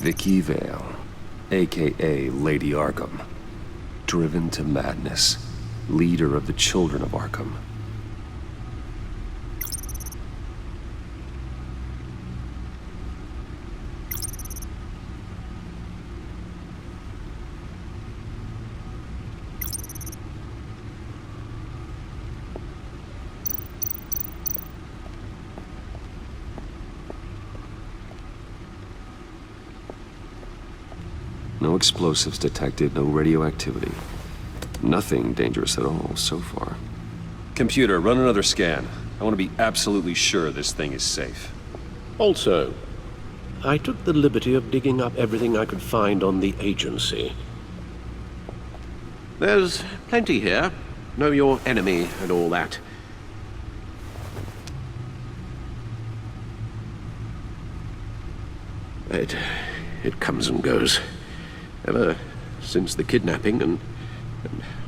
Vicky Vale, aka Lady Arkham. Driven to madness. Leader of the Children of Arkham. No explosives detected, no radioactivity. Nothing dangerous at all so far. Computer, run another scan. I want to be absolutely sure this thing is safe. Also, I took the liberty of digging up everything I could find on the agency. There's plenty here. Know your enemy and all that. It comes and goes. Ever since the kidnapping and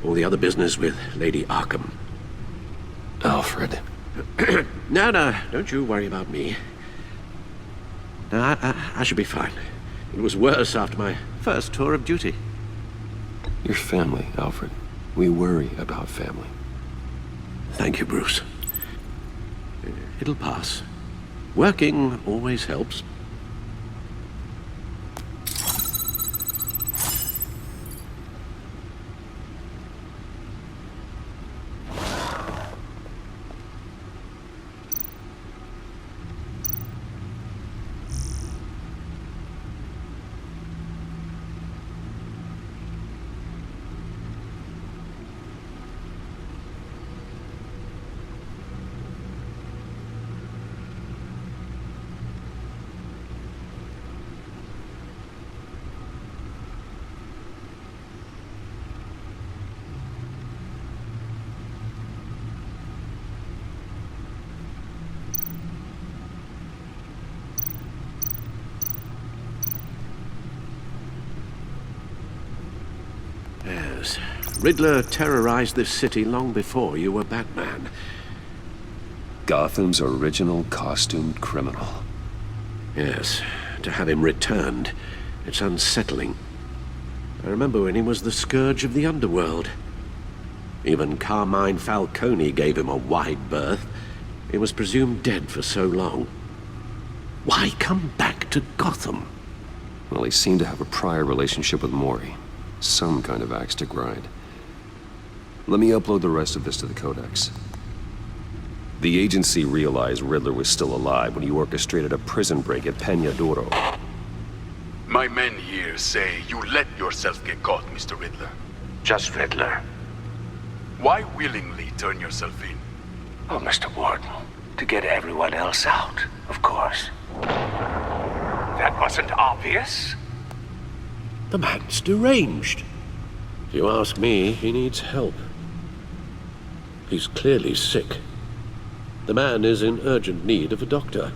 all the other business with Lady Arkham. Alfred. No, don't you worry about me. No, I should be fine. It was worse after my first tour of duty. Your family, Alfred. We worry about family. Thank you, Bruce. It'll pass. Working always helps. Yes. Riddler terrorized this city long before you were Batman. Gotham's original costumed criminal. Yes. To have him returned, it's unsettling. I remember when he was the scourge of the underworld. Even Carmine Falcone gave him a wide berth. He was presumed dead for so long. Why come back to Gotham? Well, he seemed to have a prior relationship with Mori. Some kind of axe to grind. Let me upload the rest of this to the Codex. The agency realized Riddler was still alive when he orchestrated a prison break at Peña Duro. My men here say you let yourself get caught, Mr. Riddler. Just Riddler. Why willingly turn yourself in? Oh, Mr. Warden, to get everyone else out, of course. That wasn't obvious? The man's deranged. If you ask me, he needs help. He's clearly sick. The man is in urgent need of a doctor.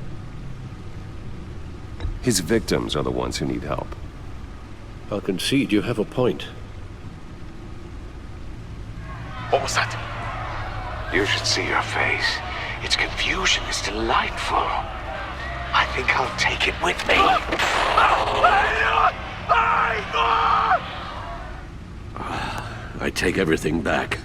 His victims are the ones who need help. I'll concede you have a point. What was that? You should see your face. Its confusion is delightful. I think I'll take it with me. I take everything back.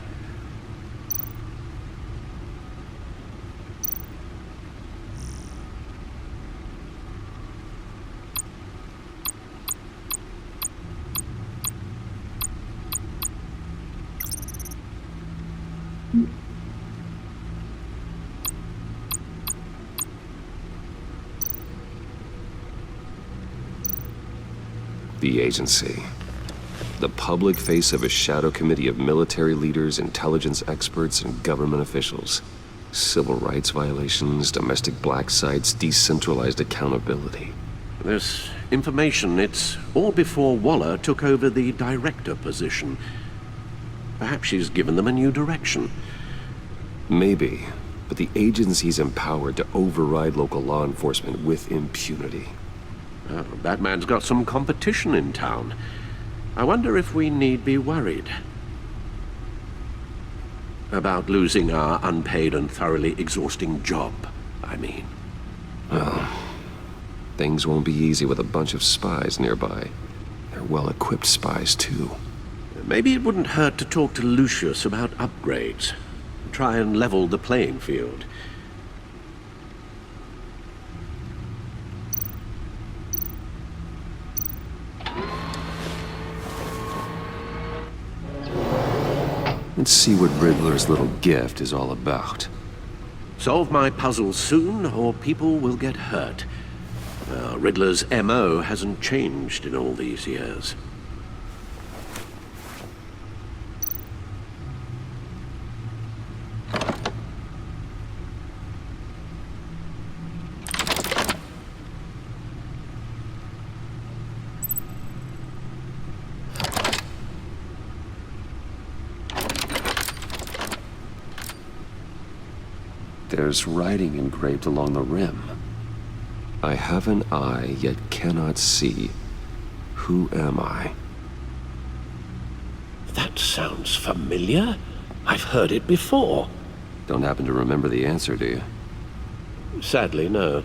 The agency. The public face of a shadow committee of military leaders, intelligence experts, and government officials. Civil rights violations, domestic black sites, decentralized accountability. This information, it's all before Waller took over the director position. Perhaps she's given them a new direction. Maybe, but the agency's empowered to override local law enforcement with impunity. Batman's got some competition in town. I wonder if we need be worried about losing our unpaid and thoroughly exhausting job, I mean. Well, Things won't be easy with a bunch of spies nearby. They're well-equipped spies, too. Maybe it wouldn't hurt to talk to Lucius about upgrades. Try and level the playing field. Let's see what Riddler's little gift is all about. Solve my puzzle soon, or people will get hurt. Riddler's MO hasn't changed in all these years. There's writing engraved along the rim. I have an eye, yet cannot see. Who am I? That sounds familiar. I've heard it before. Don't happen to remember the answer, do you? Sadly, no.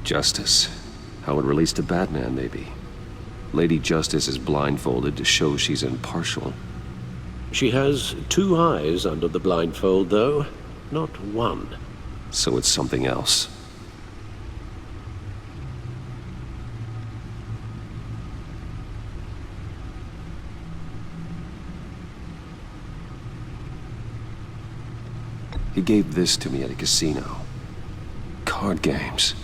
Justice. How it relates to Batman, maybe. Lady Justice is blindfolded to show she's impartial. She has 2 eyes under the blindfold, though, not 1. So it's something else. He gave this to me at a casino. Card games.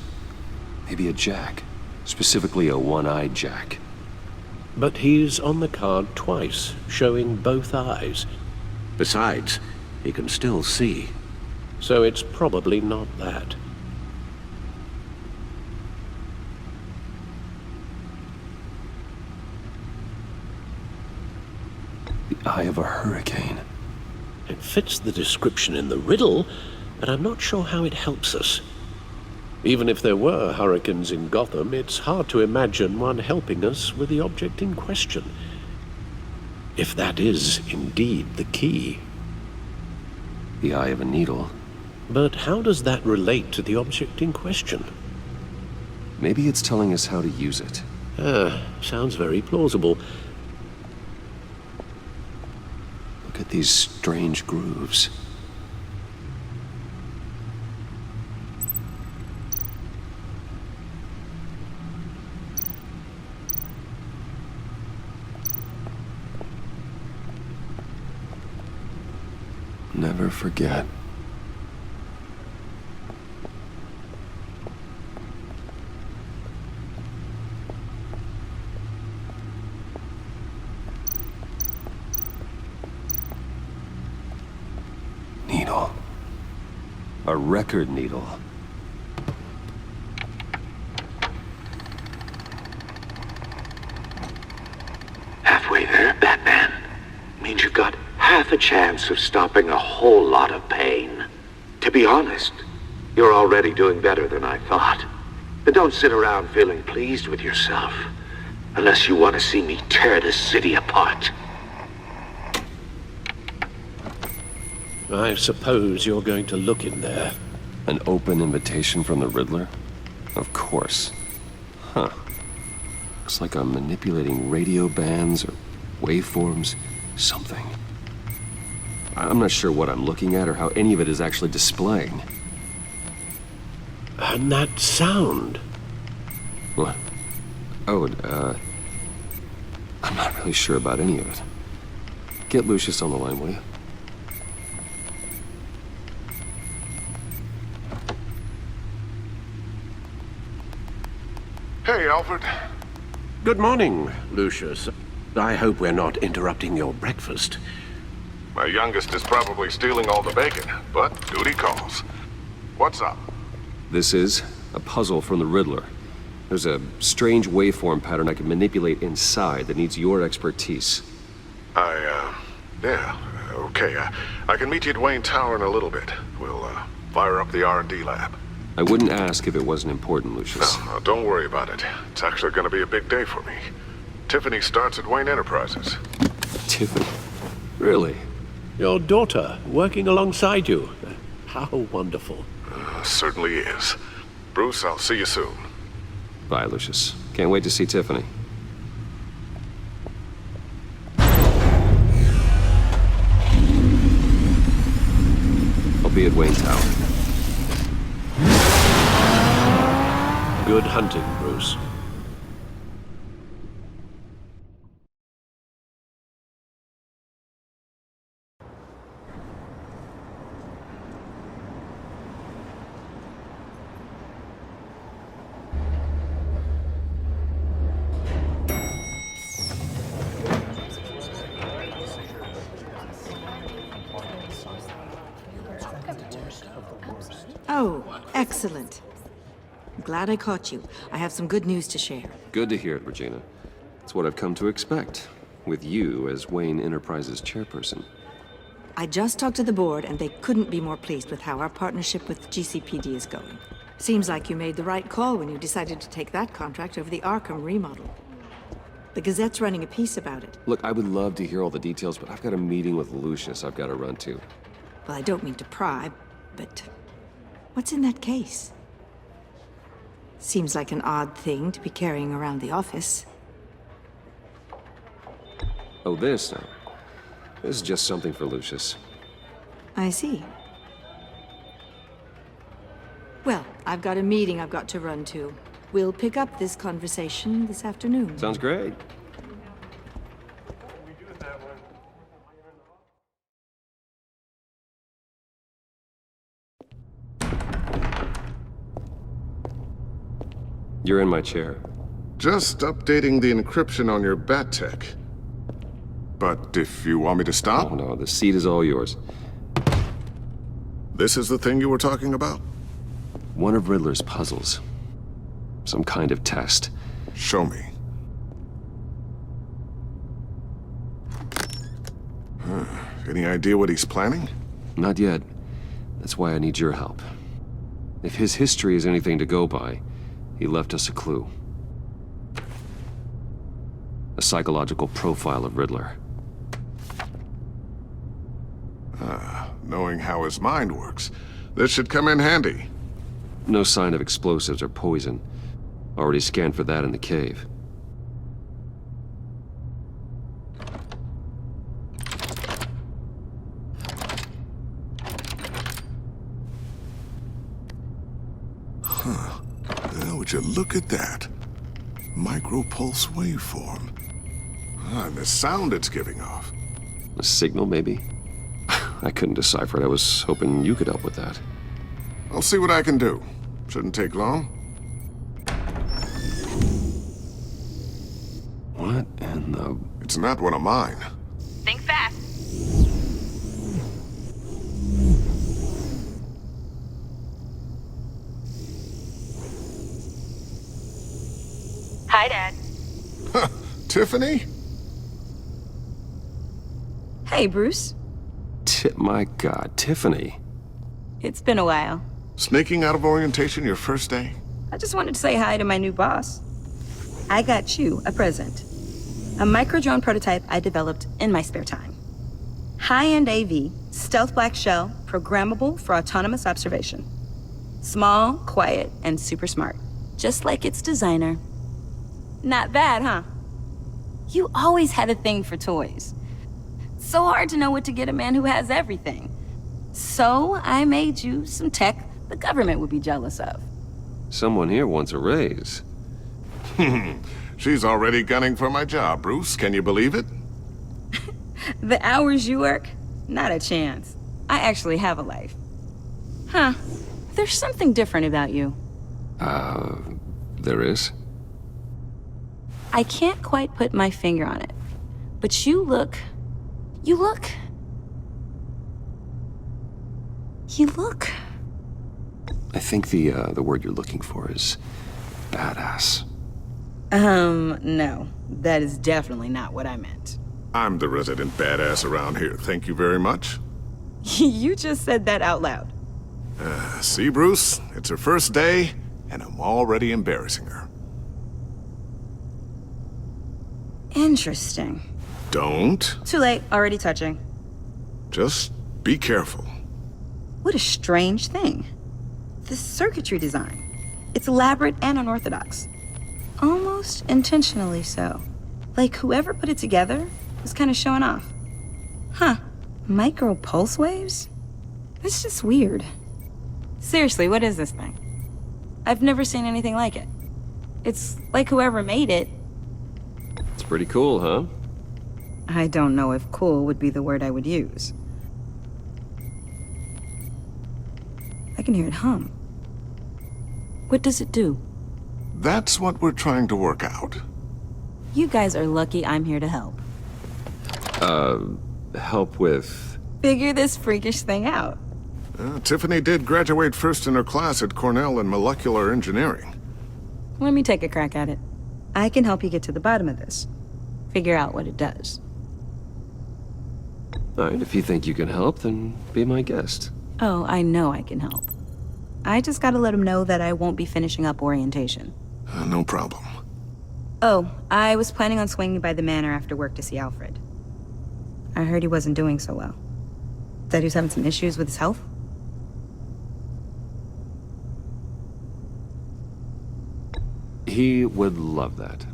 Maybe a jack. Specifically a one-eyed jack. But he's on the card twice, showing both eyes. Besides, he can still see. So it's probably not that. The eye of a hurricane. It fits the description in the riddle, but I'm not sure how it helps us. Even if there were hurricanes in Gotham, it's hard to imagine one helping us with the object in question. If that is indeed the key. The eye of a needle. But how does that relate to the object in question? Maybe it's telling us how to use it. Sounds very plausible. Look at these strange grooves. Never forget. Needle. A record needle. Halfway there, Batman. Means you've got half a chance of stopping a whole lot of pain. To be honest, you're already doing better than I thought. But don't sit around feeling pleased with yourself, unless you want to see me tear this city apart. I suppose you're going to look in there. An open invitation from the Riddler? Of course. Huh. Looks like I'm manipulating radio bands or waveforms, something. I'm not sure what I'm looking at or how any of it is actually displaying. And that sound. What? Oh, I'm not really sure about any of it. Get Lucius on the line, will you? Hey, Alfred. Good morning, Lucius. I hope we're not interrupting your breakfast. My youngest is probably stealing all the bacon, but duty calls. What's up? This is a puzzle from the Riddler. There's a strange waveform pattern I can manipulate inside that needs your expertise. Yeah, okay. I can meet you at Wayne Tower in a little bit. We'll, fire up the R&D lab. I wouldn't ask if it wasn't important, Lucius. No, don't worry about it. It's actually gonna be a big day for me. Tiffany starts at Wayne Enterprises. Tiffany? Really? Your daughter, working alongside you. How wonderful. Certainly is. Bruce, I'll see you soon. Bye, Lucius. Can't wait to see Tiffany. I'll be at Wayne Tower. Good hunting, Bruce. Oh, excellent. Glad I caught you. I have some good news to share. Good to hear it, Regina. It's what I've come to expect, with you as Wayne Enterprises chairperson. I just talked to the board, and they couldn't be more pleased with how our partnership with GCPD is going. Seems like you made the right call when you decided to take that contract over the Arkham remodel. The Gazette's running a piece about it. Look, I would love to hear all the details, but I've got a meeting with Lucius I've got to run to. Well, I don't mean to pry, but what's in that case? Seems like an odd thing to be carrying around the office. Oh, this now. This is just something for Lucius. I see. Well, I've got a meeting I've got to run to. We'll pick up this conversation this afternoon. Sounds great. You're in my chair. Just updating the encryption on your bat tech. But if you want me to stop, Oh no, the seat is all yours. this is the thing you were talking about? One of Riddler's puzzles. Some kind of test. Show me. Any idea what he's planning? Not yet. That's why I need your help. If his history is anything to go by, he left us a clue. A psychological profile of Riddler. Knowing how his mind works, this should come in handy. No sign of explosives or poison. Already scanned for that in the cave. Well, would you look at that? Micropulse waveform. And the sound it's giving off. A signal, maybe? I couldn't decipher it. I was hoping you could help with that. I'll see what I can do. Shouldn't take long. What in the... It's not one of mine. Think fast. Hi, Dad. Tiffany? Hey, Bruce. My God, Tiffany. It's been a while. Sneaking out of orientation your first day? I just wanted to say hi to my new boss. I got you a present. A micro-drone prototype I developed in my spare time. High-end AV, stealth black shell, programmable for autonomous observation. Small, quiet, and super smart. Just like its designer. Not bad, huh? You always had a thing for toys. So hard to know what to get a man who has everything. So I made you some tech the government would be jealous of. Someone here wants a raise. She's already gunning for my job, Bruce. Can you believe it? The hours you work? Not a chance. I actually have a life. Huh. There's something different about you. There is? I can't quite put my finger on it. But you look... I think the word you're looking for is badass. No. That is definitely not what I meant. I'm the resident badass around here. Thank you very much. You just said that out loud. See, Bruce? It's her first day, and I'm already embarrassing her. Interesting. Don't. Too late, already touching. Just be careful. What a strange thing. This circuitry design. It's elaborate and unorthodox. Almost intentionally so. Like whoever put it together was kind of showing off. Huh. Micro pulse waves? That's just weird. Seriously, what is this thing? I've never seen anything like it. It's like whoever made it. It's pretty cool, huh? I don't know if cool would be the word I would use. I can hear it hum. What does it do? That's what we're trying to work out. You guys are lucky I'm here to help. Help with... Figure this freakish thing out. Tiffany did graduate first in her class at Cornell in molecular engineering. Let me take a crack at it. I can help you get to the bottom of this. Figure out what it does. All right, if you think you can help, then be my guest. Oh, I know I can help. I just gotta let him know that I won't be finishing up orientation. No problem. Oh, I was planning on swinging by the manor after work to see Alfred. I heard he wasn't doing so well. That he was having some issues with his health? He would love that.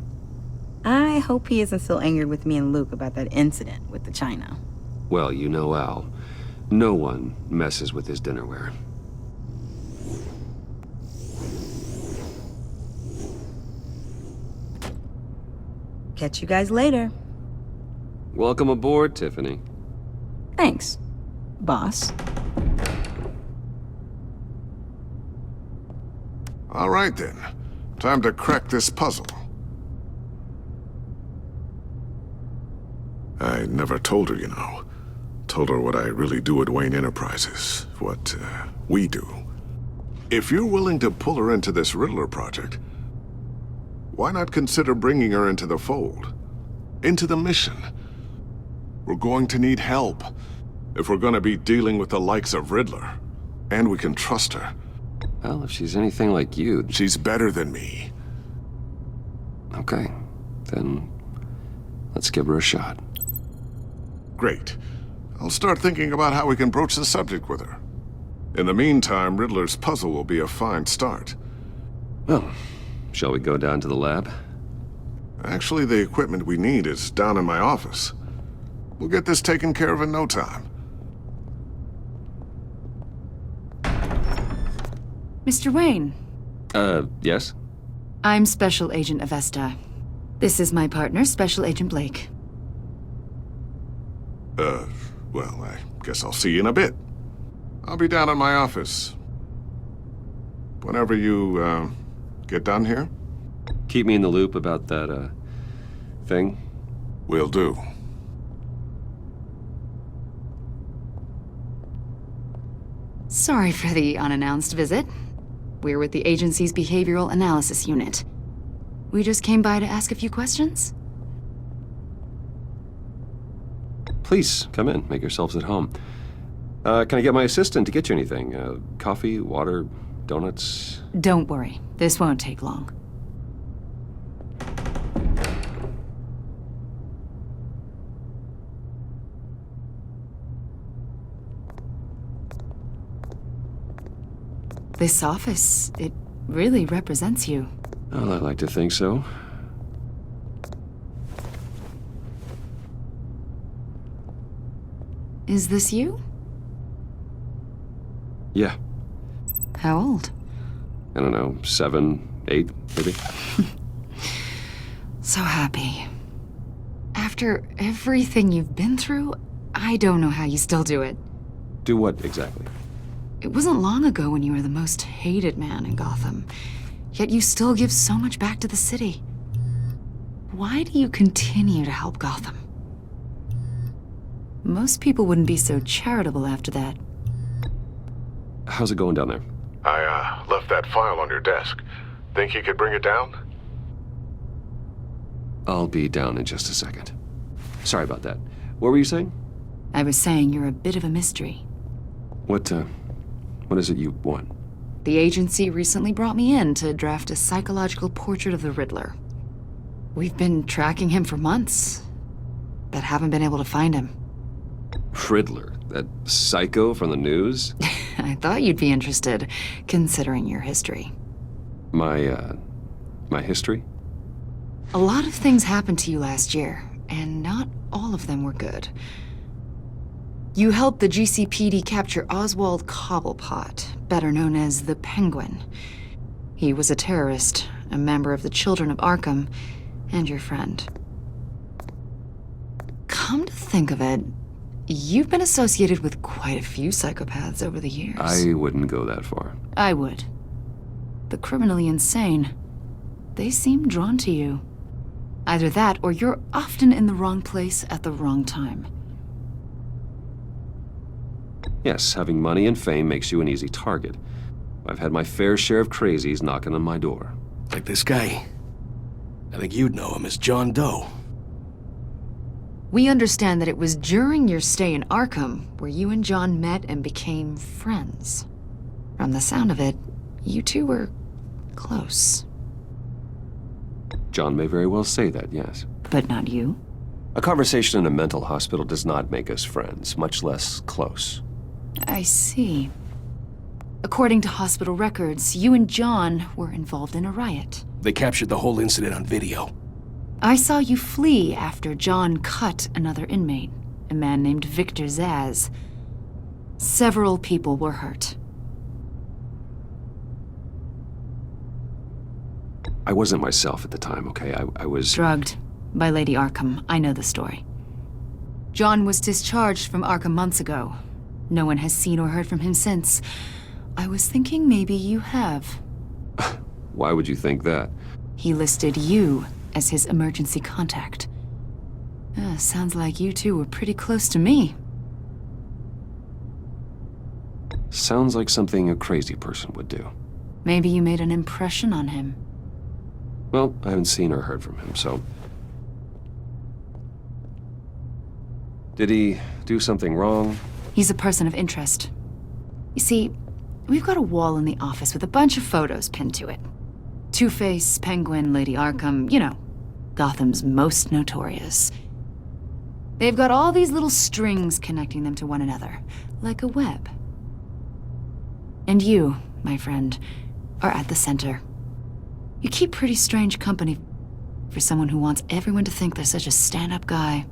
I hope he isn't still angered with me and Luke about that incident with the china. Well, you know Al. No one messes with his dinnerware. Catch you guys later. Welcome aboard, Tiffany. Thanks, boss. All right, then. Time to crack this puzzle. I never told her, you know. Told her what I really do at Wayne Enterprises. What, we do. If you're willing to pull her into this Riddler project, why not consider bringing her into the fold? Into the mission? We're going to need help if we're going to be dealing with the likes of Riddler. And we can trust her. Well, if she's anything like you... She's better than me. Okay, then let's give her a shot. Great. I'll start thinking about how we can broach the subject with her. In the meantime, Riddler's puzzle will be a fine start. Well, shall we go down to the lab? Actually, the equipment we need is down in my office. We'll get this taken care of in no time. Mr. Wayne. Yes? I'm Special Agent Avesta. This is my partner, Special Agent Blake. Well, I guess I'll see you in a bit. I'll be down in my office. Whenever you, get done here? Keep me in the loop about that, thing. Will do. Sorry for the unannounced visit. We're with the agency's Behavioral Analysis Unit. We just came by to ask a few questions. Please, come in. Make yourselves at home. Can I get my assistant to get you anything? Coffee, water, donuts? Don't worry, this won't take long. This office, it really represents you. Well, I like to think so. Is this you? Yeah. How old? I don't know, 7, 8, maybe? So happy. After everything you've been through, I don't know how you still do it. Do what, exactly? It wasn't long ago when you were the most hated man in Gotham, yet you still give so much back to the city. Why do you continue to help Gotham? Most people wouldn't be so charitable after that. How's it going down there? I, left that file on your desk. Think you could bring it down? I'll be down in just a second. Sorry about that. What were you saying? I was saying you're a bit of a mystery. What What is it you want? The agency recently brought me in to draft a psychological portrait of the Riddler. We've been tracking him for months, but haven't been able to find him. Riddler? That psycho from the news? I thought you'd be interested, considering your history. My history? A lot of things happened to you last year, and not all of them were good. You helped the GCPD capture Oswald Cobblepot, better known as the Penguin. He was a terrorist, a member of the Children of Arkham, and your friend. Come to think of it, you've been associated with quite a few psychopaths over the years. I wouldn't go that far. I would. The criminally insane. They seem drawn to you. Either that, or you're often in the wrong place at the wrong time. Yes, having money and fame makes you an easy target. I've had my fair share of crazies knocking on my door. Like this guy. I think you'd know him as John Doe. We understand that it was during your stay in Arkham where you and John met and became friends. From the sound of it, you two were close. John may very well say that, yes. But not you? A conversation in a mental hospital does not make us friends, much less close. I see. According to hospital records, you and John were involved in a riot. They captured the whole incident on video. I saw you flee after John cut another inmate, a man named Victor Zaz. Several people were hurt. I wasn't myself at the time, okay? I was... Drugged by Lady Arkham. I know the story. John was discharged from Arkham months ago. No one has seen or heard from him since. I was thinking maybe you have. Why would you think that? He listed you as his emergency contact. Sounds like you two were pretty close to me. Sounds like something a crazy person would do. Maybe you made an impression on him. Well, I haven't seen or heard from him, so... Did he do something wrong? He's a person of interest. You see, we've got a wall in the office with a bunch of photos pinned to it. Two-Face, Penguin, Lady Arkham, you know, Gotham's most notorious. They've got all these little strings connecting them to one another, like a web. And you, my friend, are at the center. You keep pretty strange company for someone who wants everyone to think they're such a stand-up guy.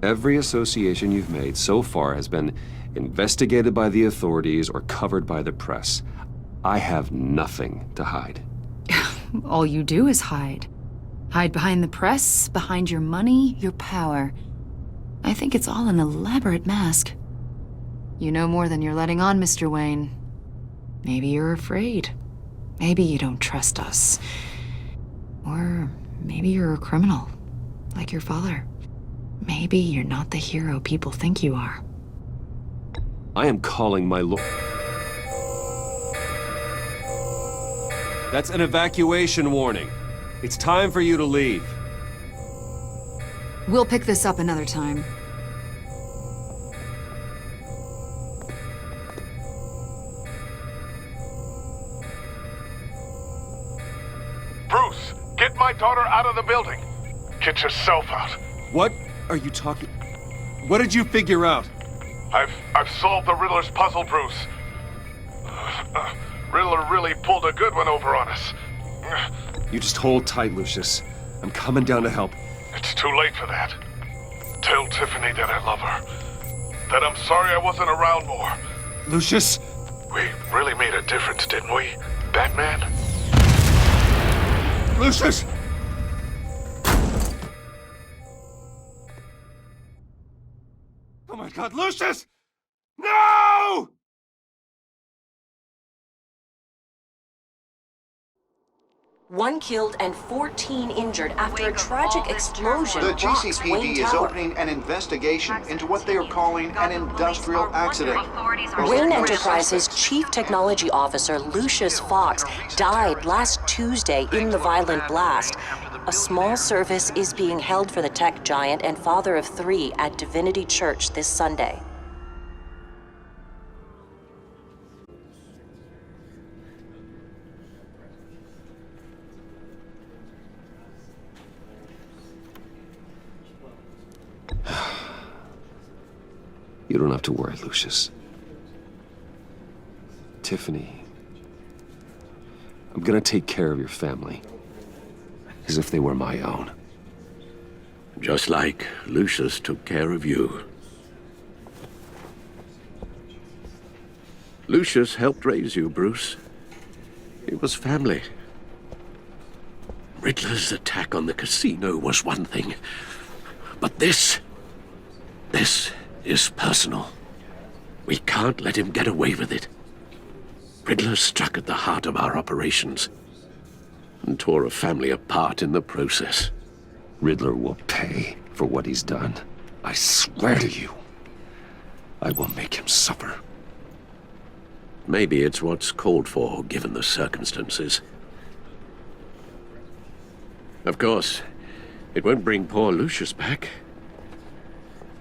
Every association you've made so far has been investigated by the authorities or covered by the press. I have nothing to hide. All you do is hide. Hide behind the press, behind your money, your power. I think it's all an elaborate mask. You know more than you're letting on, Mr. Wayne. Maybe you're afraid. Maybe you don't trust us. Or maybe you're a criminal, like your father. Maybe you're not the hero people think you are. I am calling my lord. That's an evacuation warning. It's time for you to leave. We'll pick this up another time. Bruce, get my daughter out of the building. Get yourself out. What are you talking... What did you figure out? I've solved the Riddler's puzzle, Bruce. Riddler really pulled a good one over on us. You just hold tight, Lucius. I'm coming down to help. It's too late for that. Tell Tiffany that I love her. That I'm sorry I wasn't around more. Lucius! We really made a difference, didn't we, Batman? Lucius! Oh my God, Lucius! No! One killed and 14 injured after a tragic explosion The rocks GCPD Wayne is Tower. opening an investigation into what they are calling an industrial accident. Wayne Enterprises' Chief Technology Officer Lucius Fox died last Tuesday in the violent blast. A small service is being held for the tech giant and father of 3 at Divinity Church this Sunday. You don't have to worry, Lucius. Tiffany, I'm gonna take care of your family. As if they were my own. Just like Lucius took care of you. Lucius helped raise you, Bruce. It was family. Riddler's attack on the casino was one thing. But this is personal. We can't let him get away with it. Riddler struck at the heart of our operations and tore a family apart in the process. Riddler will pay for what he's done. I swear to you, I will make him suffer. Maybe it's what's called for, given the circumstances. Of course, it won't bring poor Lucius back.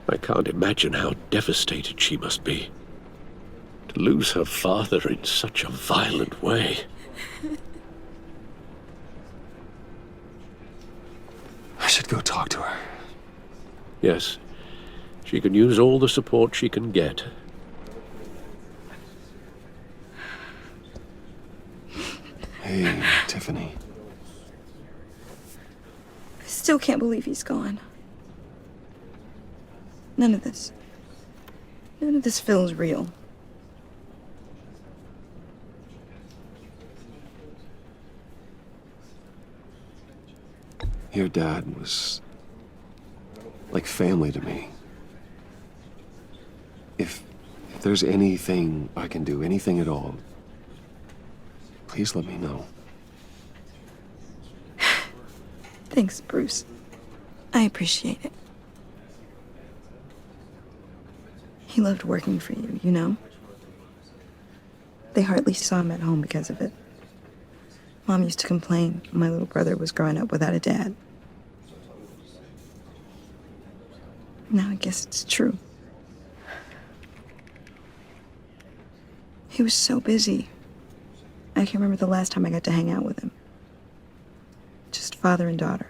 I can't imagine how devastated she must be. To lose her father in such a violent way. I should go talk to her. Yes, she can use all the support she can get. Hey, Tiffany. I still can't believe he's gone. None of this feels real. Your dad was like family to me. If there's anything I can do, anything at all, please let me know. Thanks, Bruce. I appreciate it. He loved working for you, you know? They hardly saw him at home because of it. Mom used to complain my little brother was growing up without a dad. Now I guess it's true. He was so busy. I can't remember the last time I got to hang out with him. Just father and daughter.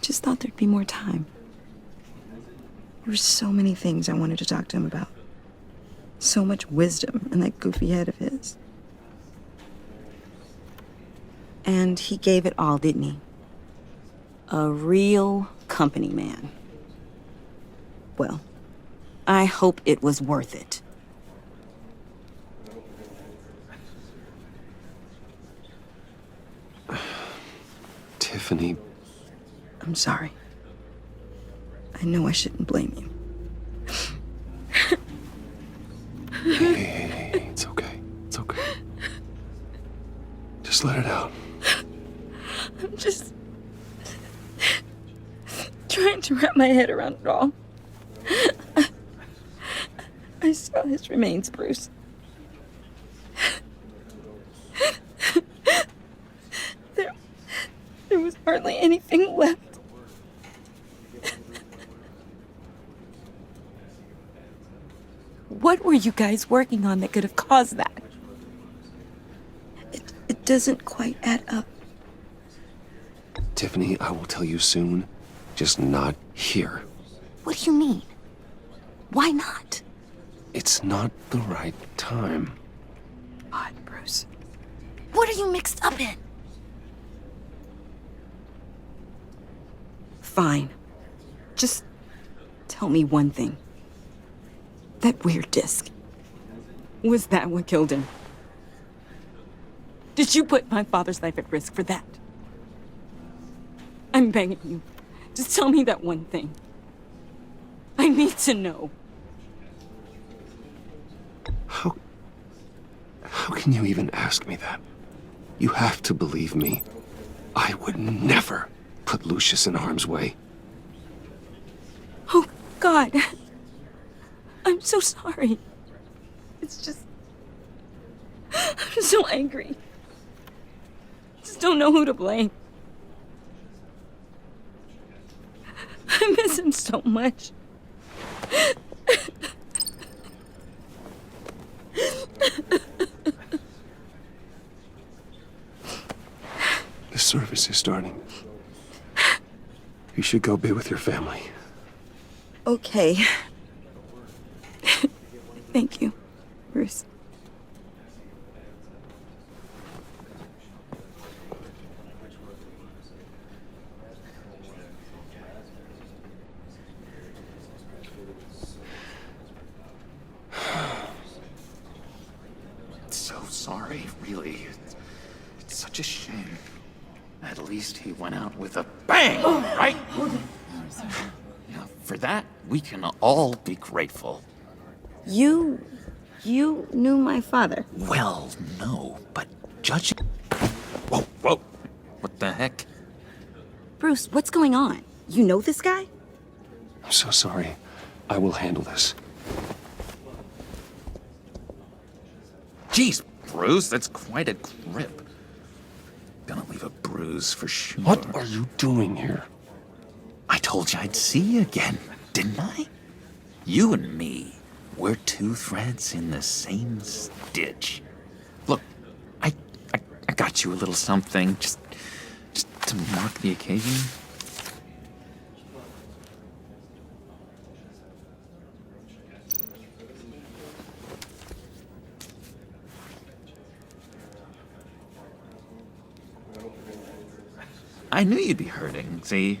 Just thought there'd be more time. There were so many things I wanted to talk to him about. So much wisdom in that goofy head of his. And he gave it all, didn't he? A real company man. Well, I hope it was worth it. Tiffany. I'm sorry. I know I shouldn't blame you. Hey, it's okay. It's okay. Just let it out. I'm just trying to wrap my head around it all. I saw his remains, Bruce. There was hardly anything left. What were you guys working on that could have caused that? It doesn't quite add up. Tiffany, I will tell you soon. Just not here. What do you mean? Why not? It's not the right time. Odd, Bruce. What are you mixed up in? Fine. Just tell me one thing. That weird disc. Was that what killed him? Did you put my father's life at risk for that? I'm begging you. Just tell me that one thing. I need to know. How can you even ask me that? You have to believe me. I would never put Lucius in harm's way. Oh, God. I'm so sorry. It's just... I'm so angry. Just don't know who to blame. I miss him so much. The service is starting. You should go be with your family. Okay. Thank you, Bruce. So sorry, really. It's such a shame. At least he went out with a bang, right? Yeah, for that, we can all be grateful. You knew my father. Well, no, but judging... Whoa, whoa. What the heck? Bruce, what's going on? You know this guy? I'm so sorry. I will handle this. Jeez, Bruce, that's quite a grip. Gonna leave a bruise for sure. What are you doing here? I told you I'd see you again, didn't I? You and me, we're two threads in the same stitch. Look, I got you a little something, just to mark the occasion. I knew you'd be hurting, see?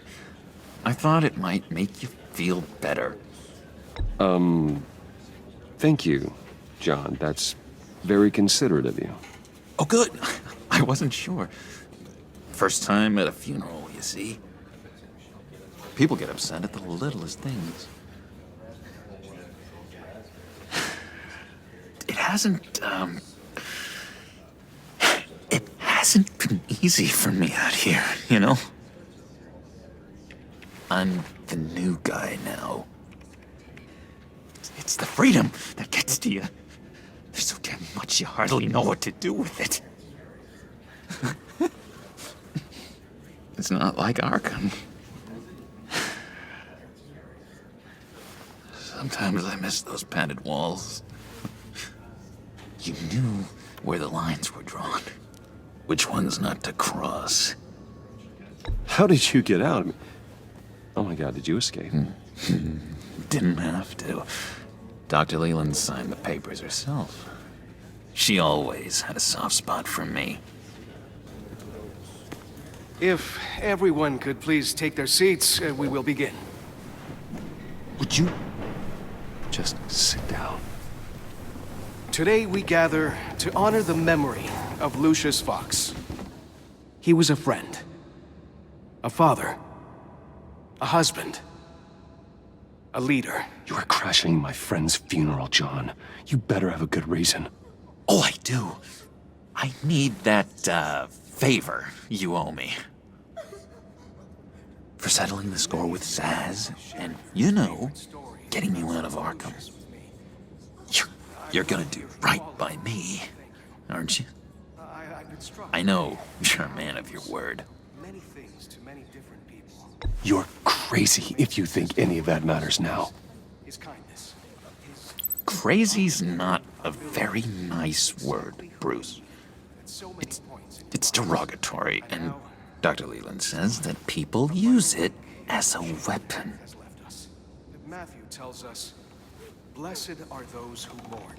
I thought it might make you feel better. Thank you, John. That's very considerate of you. Oh, good. I wasn't sure. First time at a funeral, you see? People get upset at the littlest things. It hasn't been easy for me out here, you know? I'm the new guy now. It's the freedom that gets to you. There's so damn much you hardly know what to do with it. It's not like Arkham. Sometimes I miss those padded walls. You knew where the lines were drawn. Which ones not to cross. How did you get out? Oh my God, did you escape? Didn't have to. Dr. Leland signed the papers herself. She always had a soft spot for me. If everyone could please take their seats, we will begin. Would you just sit down? Today we gather to honor the memory of Lucius Fox. He was a friend, a father, a husband, a leader. You are crashing my friend's funeral, John. You better have a good reason. Oh, I do. I need that, favor you owe me. For settling the score with Zaz, and, you know, getting you out of Arkham. You're gonna do right by me, aren't you? I know you're a man of your word. Many things to many different people. You're crazy if you think any of that matters now. His kindness. Crazy's not a very nice word, Bruce. It's derogatory, and Dr. Leland says that people use it as a weapon. Matthew tells us, "Blessed are those who mourn."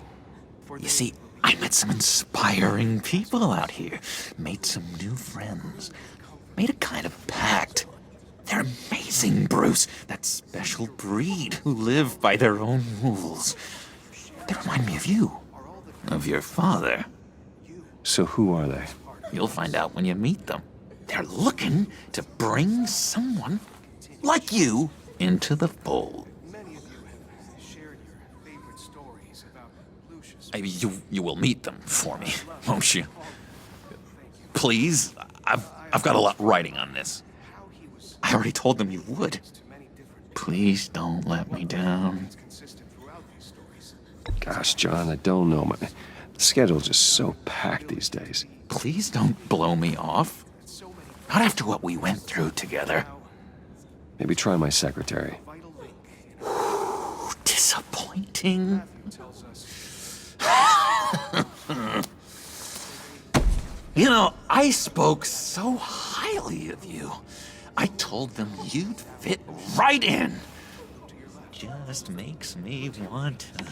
You see, I met some inspiring people out here. Made some new friends. Made a kind of pact. They're amazing, Bruce. That special breed who live by their own rules. They remind me of you. Of your father. So who are they? You'll find out when you meet them. They're looking to bring someone like you into the fold. Many of you have shared your favorite stories about Lucius. You will meet them for me, won't you? Please, I've got a lot writing on this. I already told them you would. Please don't let me down. Gosh, John, I don't know. My schedule's just so packed these days. Please don't blow me off. Not after what we went through together. Maybe try my secretary. Disappointing. You know, I spoke so highly of you. I told them you'd fit right in. just makes me want to,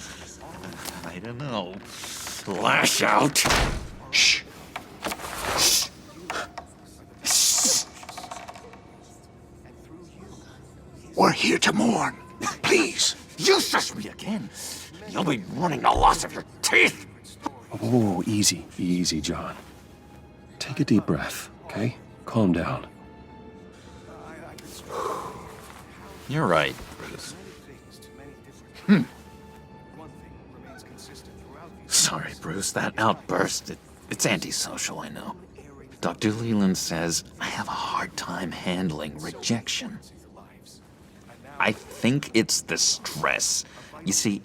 I don't know, lash out. Shh. We're here to mourn. Please. You shush me again. You'll be mourning the loss of your teeth. Oh, easy, easy, John. Take a deep breath, okay? Calm down. You're right, Bruce. Sorry, Bruce, that outburst, it's antisocial, I know. Dr. Leland says I have a hard time handling rejection. I think it's the stress. You see,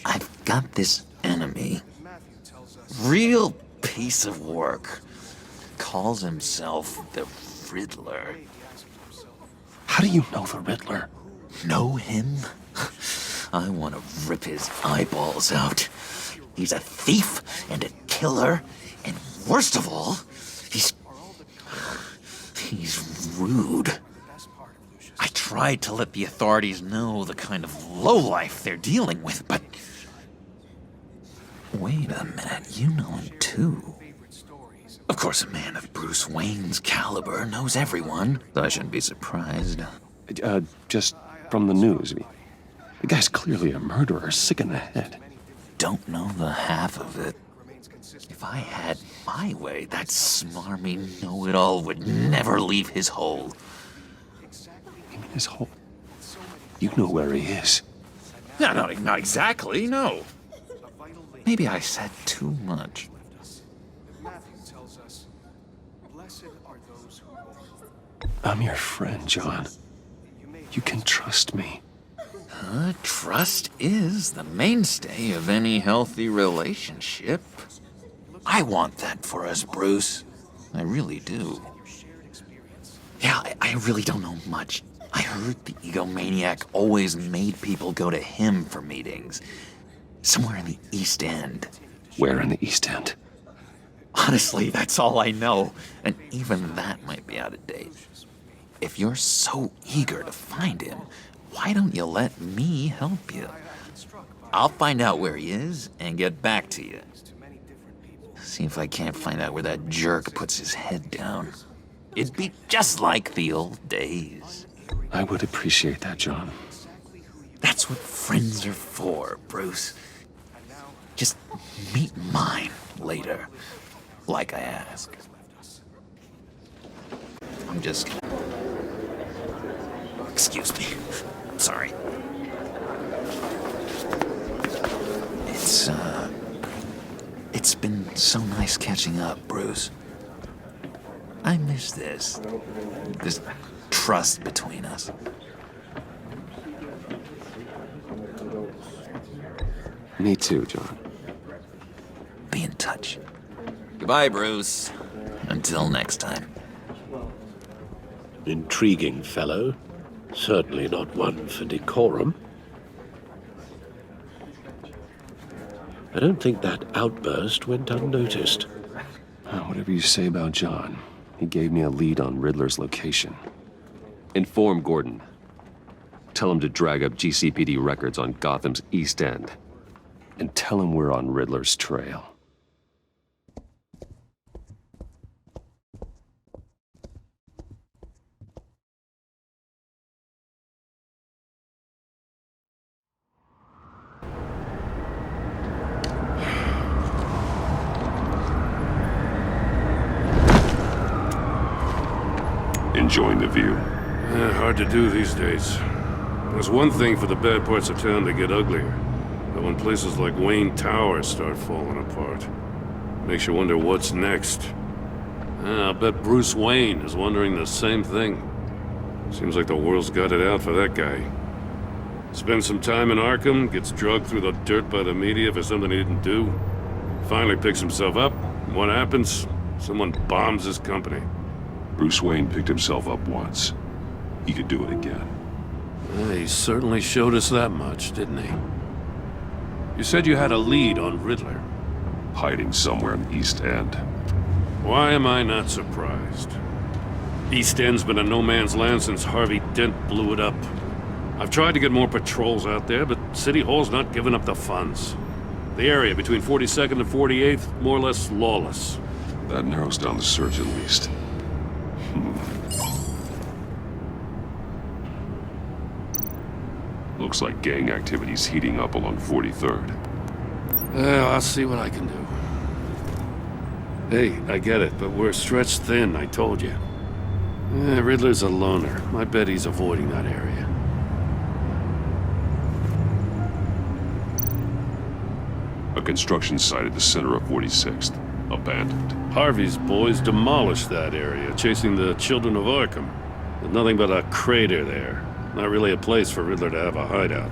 I've got this enemy. Real piece of work. Calls himself the Riddler. How do you know the Riddler? Know him? I want to rip his eyeballs out. He's a thief and a killer, and worst of all, he's rude. I tried to let the authorities know the kind of lowlife they're dealing with, but... Wait a minute, you know him too. Of course, a man of Bruce Wayne's caliber knows everyone. I shouldn't be surprised. Just from the news. The guy's clearly a murderer, sick in the head. Don't know the half of it. If I had my way, that smarmy know-it-all would never leave his hole. You mean his hole? You know where he is. No, not exactly, no. Maybe I said too much. I'm your friend, John. You can trust me. Trust is the mainstay of any healthy relationship. I want that for us, Bruce. I really do. Yeah, I really don't know much. I heard the egomaniac always made people go to him for meetings. Somewhere in the East End. Where in the East End? Honestly, that's all I know. And even that might be out of date. If you're so eager to find him, why don't you let me help you? I'll find out where he is and get back to you. See if I can't find out where that jerk puts his head down. It'd be just like the old days. I would appreciate that, John. That's what friends are for, Bruce. Just meet mine later, like I asked. I'm just... Excuse me. Sorry. It's been so nice catching up, Bruce. I miss this trust between us. Me too, John. Be in touch. Goodbye, Bruce. Until next time. Intriguing fellow. Certainly not one for decorum. I don't think that outburst went unnoticed. Whatever you say about John, he gave me a lead on Riddler's location. Inform Gordon. Tell him to drag up GCPD records on Gotham's East End. And tell him we're on Riddler's trail. Enjoying the view? Hard to do these days. There's one thing for the bad parts of town to get uglier. But when places like Wayne Tower start falling apart, makes you wonder what's next. I'll bet Bruce Wayne is wondering the same thing. Seems like the world's got it out for that guy. Spends some time in Arkham, gets drugged through the dirt by the media for something he didn't do. Finally picks himself up. And what happens? Someone bombs his company. Bruce Wayne picked himself up once. He could do it again. He certainly showed us that much, didn't he? You said you had a lead on Riddler. Hiding somewhere in the East End. Why am I not surprised? East End's been a no-man's land since Harvey Dent blew it up. I've tried to get more patrols out there, but City Hall's not giving up the funds. The area between 42nd and 48th, more or less lawless. That narrows down the search at least. Looks like gang activity's heating up along 43rd. Well, I'll see what I can do. Hey, I get it, but we're stretched thin, I told you. Riddler's a loner. I bet he's avoiding that area. A construction site at the center of 46th. Abandoned. Harvey's boys demolished that area, chasing the children of Arkham. There's nothing but a crater there. Not really a place for Riddler to have a hideout.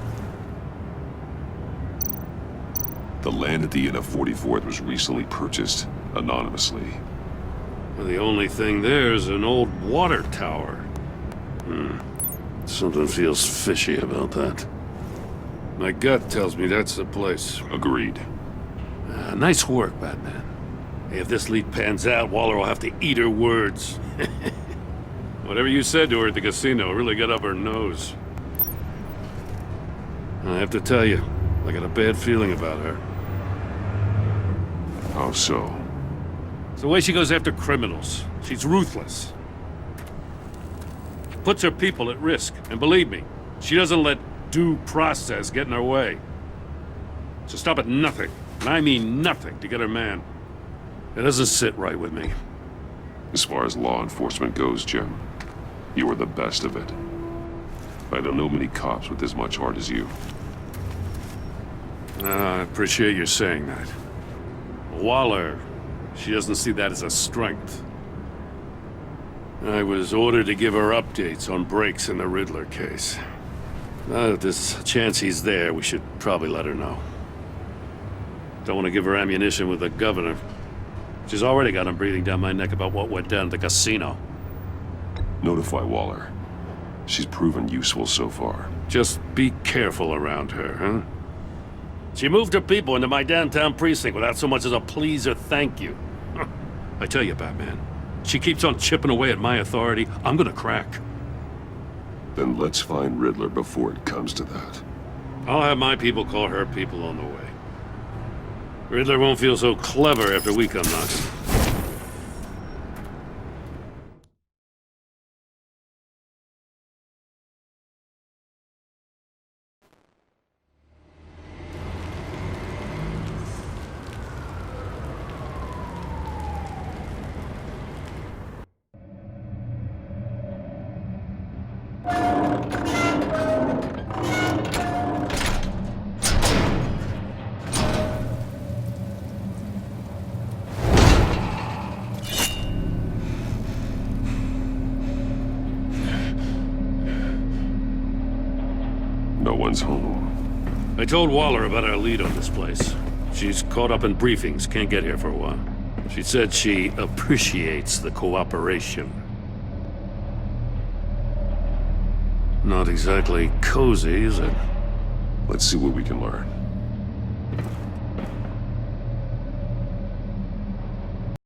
The land at the end of 44th was recently purchased, anonymously. Well, the only thing there is an old water tower. Something feels fishy about that. My gut tells me that's the place. Agreed. Nice work, Batman. Hey, if this lead pans out, Waller will have to eat her words. Whatever you said to her at the casino really got up her nose. I have to tell you, I got a bad feeling about her. How so? It's the way she goes after criminals. She's ruthless. Puts her people at risk. And believe me, she doesn't let due process get in her way. So stop at nothing, and I mean nothing, to get her man. It doesn't sit right with me. As far as law enforcement goes, Jim, you are the best of it. I don't know many cops with as much heart as you. I appreciate you saying that. Waller, she doesn't see that as a strength. I was ordered to give her updates on breaks in the Riddler case. Now that there's a chance he's there, we should probably let her know. Don't want to give her ammunition with the governor. She's already got him breathing down my neck about what went down at the casino. Notify Waller. She's proven useful so far. Just be careful around her, huh? She moved her people into my downtown precinct without so much as a please or thank you. I tell you, Batman, she keeps on chipping away at my authority, I'm gonna crack. Then let's find Riddler before it comes to that. I'll have my people call her people on the way. Riddler won't feel so clever after we come knocking. No one's home. I told Waller about our lead on this place. She's caught up in briefings, can't get here for a while. She said she appreciates the cooperation. Not exactly cozy, is it? Let's see what we can learn.